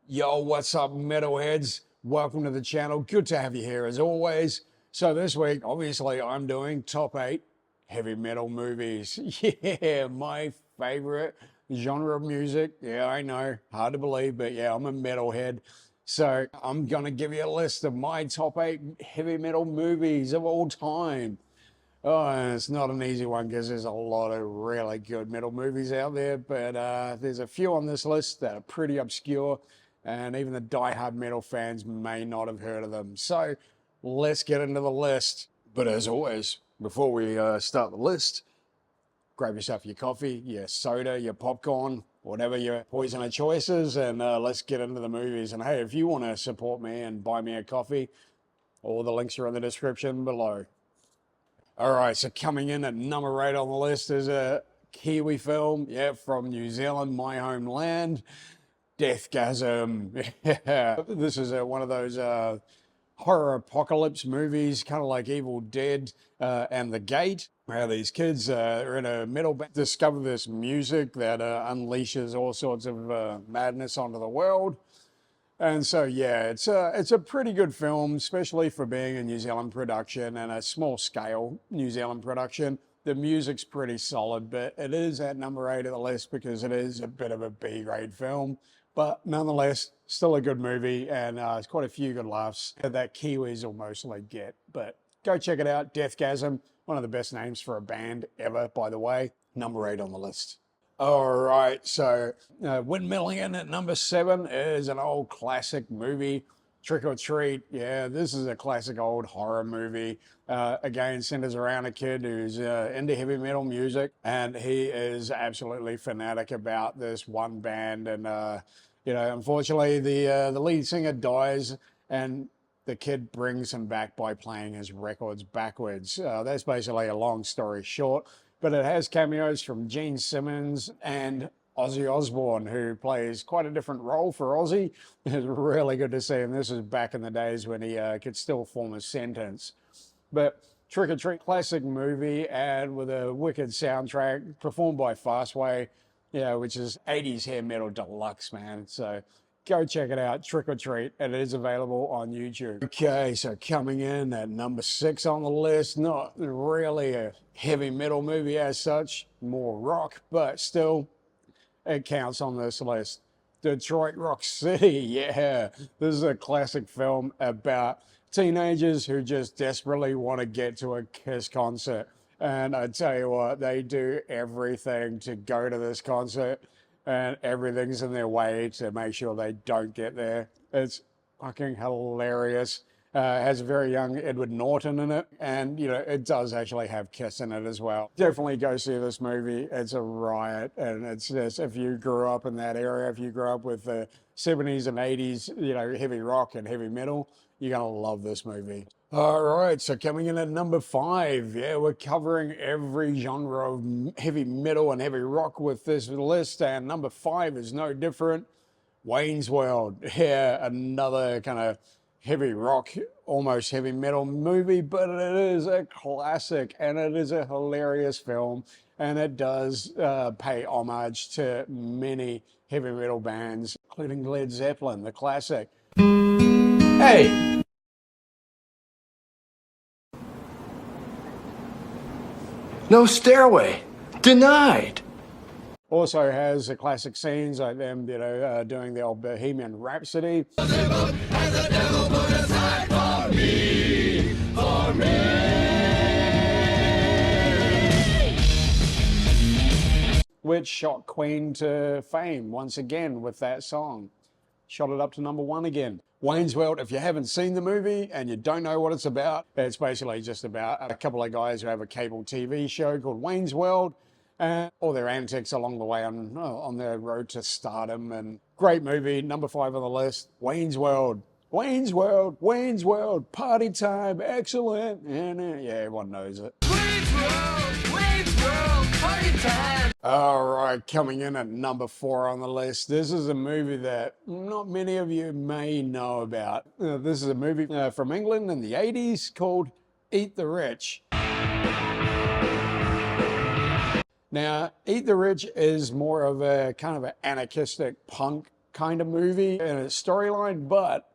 Yo, what's up, metalheads? Welcome to the channel. Good to have you here as always. So this week, obviously, I'm doing top 8 heavy metal movies. Yeah, my favorite genre of music. Yeah, I know, hard to believe, but yeah, I'm a metalhead. So I'm gonna give you a list of my top 8 heavy metal movies of all time. Oh, and it's not an easy one because there's a lot of really good metal movies out there, but there's a few on this list that are pretty obscure, and even the die-hard metal fans may not have heard of them. So let's get into the list. But as always, before we start the list, grab yourself your coffee, your soda, your popcorn, whatever your poison of choice is, and let's get into the movies. And hey, if you want to support me and buy me a coffee, all the links are in the description below. All right, so coming in at number 8 on the list is a Kiwi film, yeah, from New Zealand, my homeland, Deathgasm. Yeah, this is one of those horror apocalypse movies, kind of like Evil Dead and The Gate, where these kids are in a metal band, discover this music that unleashes all sorts of madness onto the world. And so, yeah, it's a pretty good film, especially for being a New Zealand production and a small scale New Zealand production. The music's pretty solid, but it is at number 8 of the list because it is a bit of a B-grade film. But nonetheless, still a good movie, and it's quite a few good laughs that Kiwis will mostly get. But go check it out, Deathgasm, one of the best names for a band ever, by the way. Number 8 on the list. All right, so Windmilling in at number 7 is an old classic movie, Trick or Treat. Yeah, this is a classic old horror movie. Again, centers around a kid who's into heavy metal music, and he is absolutely fanatic about this one band. And unfortunately, the lead singer dies, and the kid brings him back by playing his records backwards. That's basically a long story short. But it has cameos from Gene Simmons and Ozzy Osbourne, who plays quite a different role for Ozzy. It's really good to see him. This is back in the days when he could still form a sentence. But Trick or Treat, classic movie, and with a wicked soundtrack performed by Fastway, which is 80s hair metal deluxe, man. So go check it out, Trick or Treat, and it is available on YouTube. Okay, so coming in at number 6 on the list, not really a heavy metal movie as such, more rock, but still, it counts on this list. Detroit Rock City, yeah. This is a classic film about teenagers who just desperately want to get to a Kiss concert. And I tell you what, they do everything to go to this concert, and everything's in their way to make sure they don't get there. It's fucking hilarious. Has a very young Edward Norton in it, and it does actually have Kiss in it as well. Definitely go see this movie. It's a riot, and it's just, if you grew up in that area, if you grew up with the 70s and 80s, heavy rock and heavy metal, you're gonna love this movie. All right, so coming in at number 5, yeah, we're covering every genre of heavy metal and heavy rock with this list, and number 5 is no different. Wayne's World, yeah, another kind of heavy rock, almost heavy metal movie, but it is a classic, and it is a hilarious film, and it does pay homage to many heavy metal bands, including Led Zeppelin, the classic. Hey! No stairway. Denied. Also has the classic scenes like them, doing the old Bohemian Rhapsody. Which shot Queen to fame once again with that song. Shot it up to number 1 again. Wayne's World, if you haven't seen the movie and you don't know what it's about, it's basically just about a couple of guys who have a cable TV show called Wayne's World, and all their antics along the way on their road to stardom. And great movie, number 5 on the list, Wayne's World. Wayne's World, Wayne's World, party time, excellent. And yeah, everyone knows it. Wayne's World, party time. All right, coming in at number 4 on the list. This is a movie that not many of you may know about. This is a movie from England in the 80s called Eat the Rich. Now, Eat the Rich is more of a kind of an anarchistic punk kind of movie in its storyline, but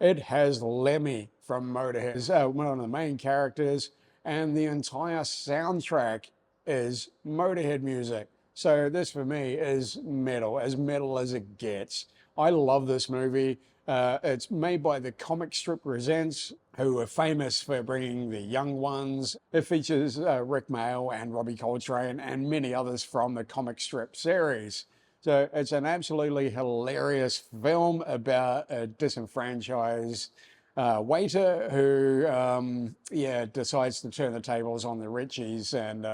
it has Lemmy from Motorhead as one of the main characters, and the entire soundtrack is Motorhead music. So this for me is metal as it gets. I love this movie. It's made by the Comic Strip Presents, who are famous for bringing the young ones. It features Rick Mayall and Robbie Coltrane and many others from the comic strip series. So it's an absolutely hilarious film about a disenfranchised waiter who, decides to turn the tables on the Richies. And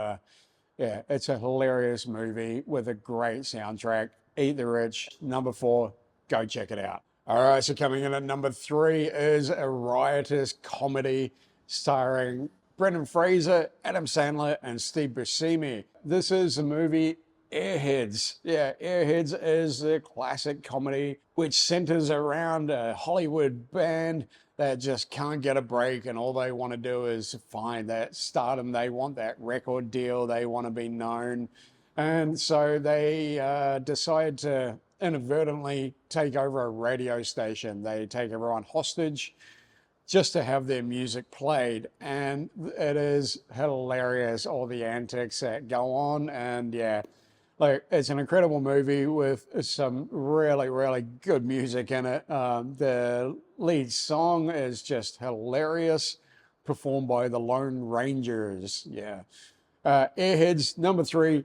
yeah, it's a hilarious movie with a great soundtrack. Eat the Rich, number 4, go check it out. All right, so coming in at number 3 is a riotous comedy starring Brendan Fraser, Adam Sandler, and Steve Buscemi. This is the movie Airheads. Yeah, Airheads is a classic comedy which centers around a Hollywood band that just can't get a break, and all they want to do is find that stardom. They want that record deal. They want to be known. And so they decide to inadvertently take over a radio station. They take everyone hostage just to have their music played. And it is hilarious, all the antics that go on. And yeah, like, it's an incredible movie with some really, really good music in it. The lead song is just hilarious, performed by the Lone Rangers. Yeah. Airheads, number 3,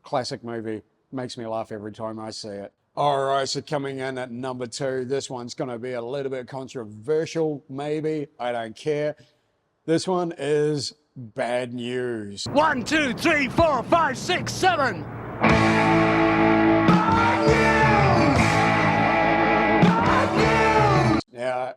classic movie. Makes me laugh every time I see it. All right, so coming in at number 2, this one's going to be a little bit controversial, maybe. I don't care. This one is Bad News. 1, 2, 3, 4, 5, 6, 7. Now,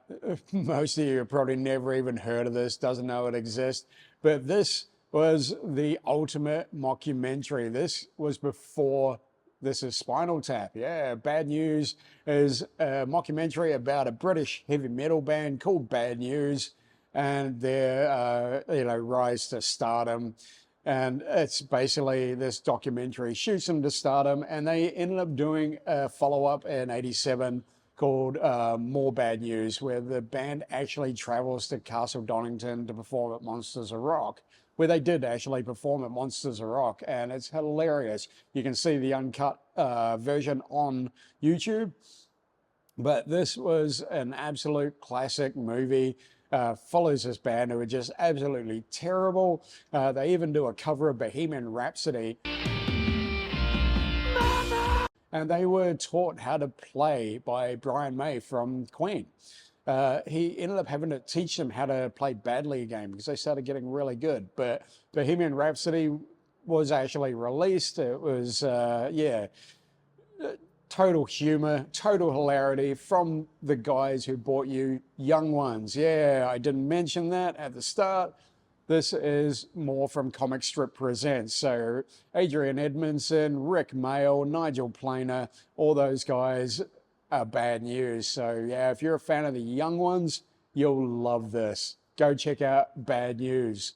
most of you have probably never even heard of this, doesn't know it exists, but this was the ultimate mockumentary. This was before This Is Spinal Tap. Yeah, Bad News is a mockumentary about a British heavy metal band called Bad News and their rise to stardom. And it's basically this documentary shoots them to stardom, and they ended up doing a follow-up in '87 called More Bad News, where the band actually travels to Castle Donington to perform at Monsters of Rock, where they did actually perform at Monsters of Rock, and it's hilarious. You can see the uncut version on YouTube, but this was an absolute classic movie. Follows this band who are just absolutely terrible. They even do a cover of Bohemian Rhapsody. And they were taught how to play by Brian May from Queen. He ended up having to teach them how to play badly again because they started getting really good. But Bohemian Rhapsody was actually released. It was, total humor, total hilarity from the guys who brought you Young Ones. Yeah, I didn't mention that at the start. This is more from Comic Strip Presents. So Adrian Edmondson, Rick Mayall, Nigel Planer, all those guys are Bad News. So yeah, if you're a fan of the Young Ones, you'll love this. Go check out Bad News.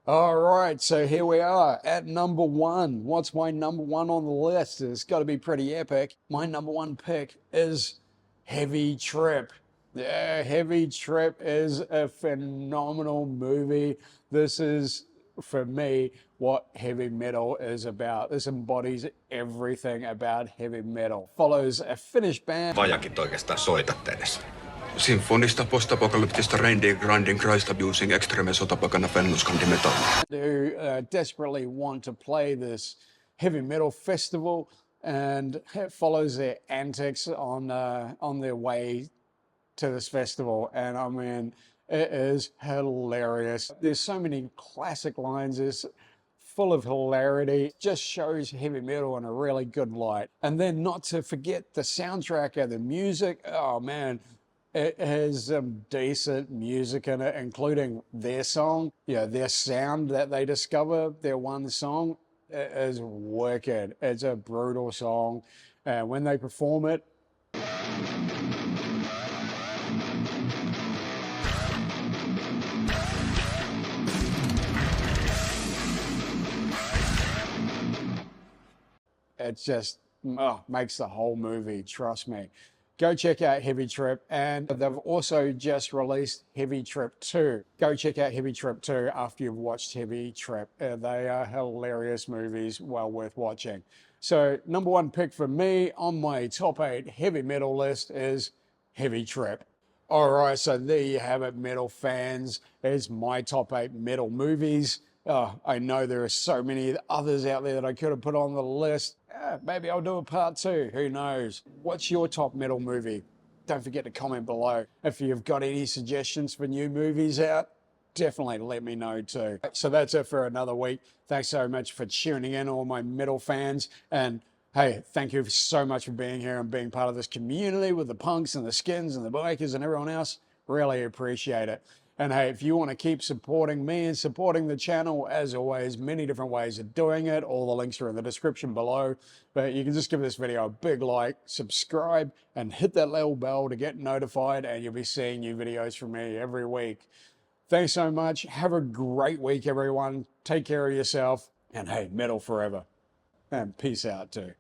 All right, so here we are at number 1. What's my number 1 on the list? It's got to be pretty epic. My number 1 pick is Heavy Trip. Yeah, Heavy Trip is a phenomenal movie. This is, for me, what heavy metal is about. This embodies everything about heavy metal. Follows a Finnish band. Vajakit oikeastaan soitatte edes. Sinfonista postapokalyptista reindeer grinding Christ abusing extreme sotapakana fennuskandi metal. Who desperately want to play this heavy metal festival, and it follows their antics on their way to this festival. And I mean, it is hilarious. There's so many classic lines. It's full of hilarity. Just shows heavy metal in a really good light. And then not to forget the soundtrack and the music. Oh man, it has some decent music in it, including their song, their sound that they discover, their one song. It is wicked. It's a brutal song. And when they perform it, it's just makes the whole movie, trust me. Go check out Heavy Trip, and they've also just released Heavy Trip 2. Go check out Heavy Trip 2 after you've watched Heavy Trip. They are hilarious movies, well worth watching. So number one pick for me on my top 8 heavy metal list is Heavy Trip. All right, so there you have it, metal fans. It's my top 8 metal movies. I know there are so many others out there that I could have put on the list. Maybe I'll do a part 2, who knows? What's your top metal movie? Don't forget to comment below. If you've got any suggestions for new movies out, definitely let me know too. So that's it for another week. Thanks so much for tuning in, all my metal fans. And hey, thank you so much for being here and being part of this community with the punks and the skins and the bikers and everyone else. Really appreciate it. And hey, if you want to keep supporting me and supporting the channel, as always, many different ways of doing it. All the links are in the description below. But you can just give this video a big like, subscribe, and hit that little bell to get notified, and you'll be seeing new videos from me every week. Thanks so much. Have a great week, everyone. Take care of yourself. And hey, metal forever. And peace out too.